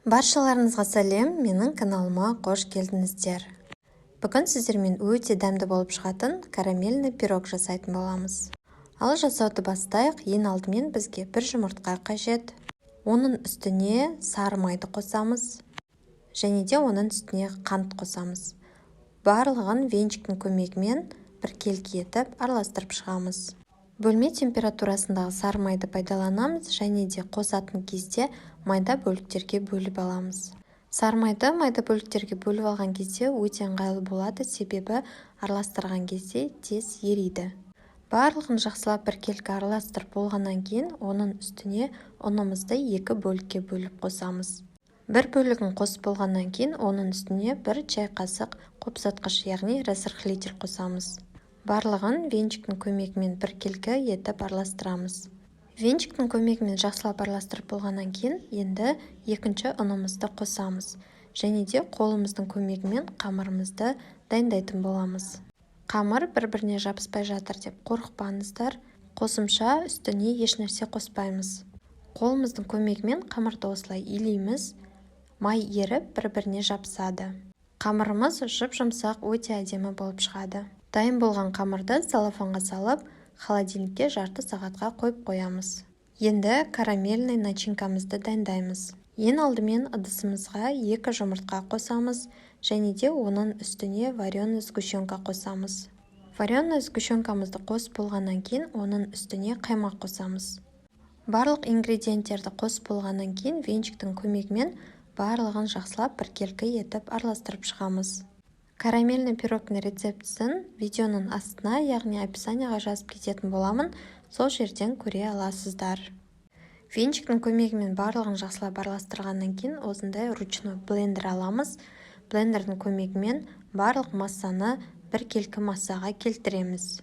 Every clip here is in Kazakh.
Баршаларыңызға сәлем, менің каналыма қош келдіңіздер. Бүгін сіздермен өте дәмді болып шығатын карамельный пирог жасайтын боламыз. Ал жасауды бастайық. Ең алдымен бізге бір жұмыртқа қажет. Оның үстіне сары майды қосамыз. Және де оның үстіне қант қосамыз. Барлығын венчиктің көмегімен біркелкі етіп араластырып шығамыз. Бөлме температурасындағы сары майды пайдаланамыз, және де қосатын кезде майда бөліктерге бөліп аламыз. Сары майды майда бөліктерге бөліп алған кезде өте ыңғайлы болады, себебі араластырған кезде тез ериді. Барлығын жақсылап біркелкі араластырып болғаннан кейін оның үстіне ұнымызды екі бөлікке бөліп қосамыз. Бір бөлігін қосып болғаннан кейін оның үстіне бір чай қасық қопсатқыш, яғни разрыхлитель қосамыз. Барлығын венчиктің көмегімен біркелкі етіп араластырамыз. Венчиктің көмегімен жақсылап араластырып болғаннан кейін енді екінші ұнымызды қосамыз. Және де қолымыздың көмегімен қамырымызды дайындайтын боламыз. Қамыр бір-біріне жабыспай жатыр деп қорықпаңыздар. Қосымша үстіне ешнәрсе қоспаймыз. Қолымыздың көмегімен қамырды осылай илейміз. Май еріп бір-біріне жабысады. Қамырымыз жұп-жұмсақ, өте әдемі болып шығады. Дайын болған қамырды целлофанға салып, холодильникке жарты сағатқа қойып қоямыз. Енді карамельный начинкамызды дайындаймыз. Ең алдымен ыдысымызға 2 жұмыртқа қосамыз, және де оның үстіне вареный сгущенка қосамыз. Вареный сгущенкамызды қосып болғаннан кейін оның үстіне қаймақ қосамыз. Барлық ингредиенттерді қосып болғаннан кейін венчиктің көмегімен барлығын жақсылап біркелкі етіп араластырып шығамыз. Карамельный пирогтың рецептісін видеоның астына, яғни описанияға жазып кететін боламын, сол жерден көре аласыздар. Венчиктің көмегімен барлығын жақсылап араластырғаннан кейін осындай ручной блендер аламыз. Блендердің көмегімен барлық массаны біркелкі массаға келтіреміз.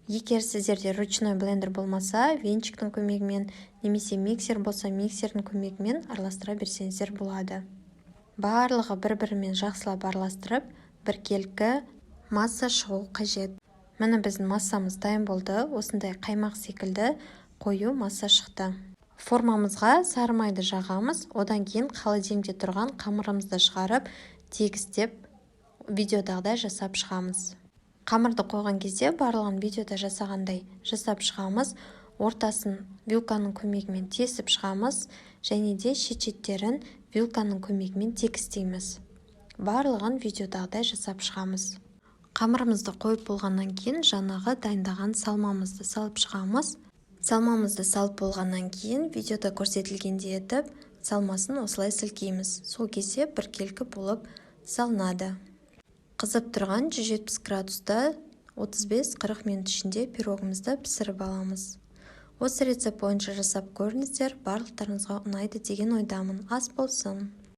Егер сіздерде ручной блендер болмаса, венчиктің көмегімен, немесе миксер болса, миксердің көмегімен араластыра берсеңіздер болады. Барлығы бір-бірімен жақсылап араластырып, біркелкі масса шығу қажет. Міне біздің массамыз дайын болды. Осындай қаймақ секілді қою масса шықты. Формамызға сары майды жағамыз. Одан кейін холодильникте тұрған қамырымызды шығарып, тегістеп видеодағыдай жасап шығамыз. Қамырды қойған кезде барлығын видеода жасағандай жасап шығамыз. Ортасын вилканың көмегімен тесіп шығамыз, және де шет-шеттерін вилканың көмегімен тегістейміз. Барлығын видеодағыдай жасап шығамыз. Қамырымызды қойып болғаннан кейін жаңағы дайындаған салмамызды салып шығамыз. Салмамызды салып болғаннан кейін видеода көрсетілгендей етіп, салмасын осылай сілкейміз. Сол кезде біркелкі болып салынады. Қызып тұрған 170 градуста 35-40 минут ішінде пирогымызды пісіріп аламыз. Осы рецепт бойынша жасап көріңіздер, барлықтарыңызға ұнайды деген ойдамын. Ас болсын!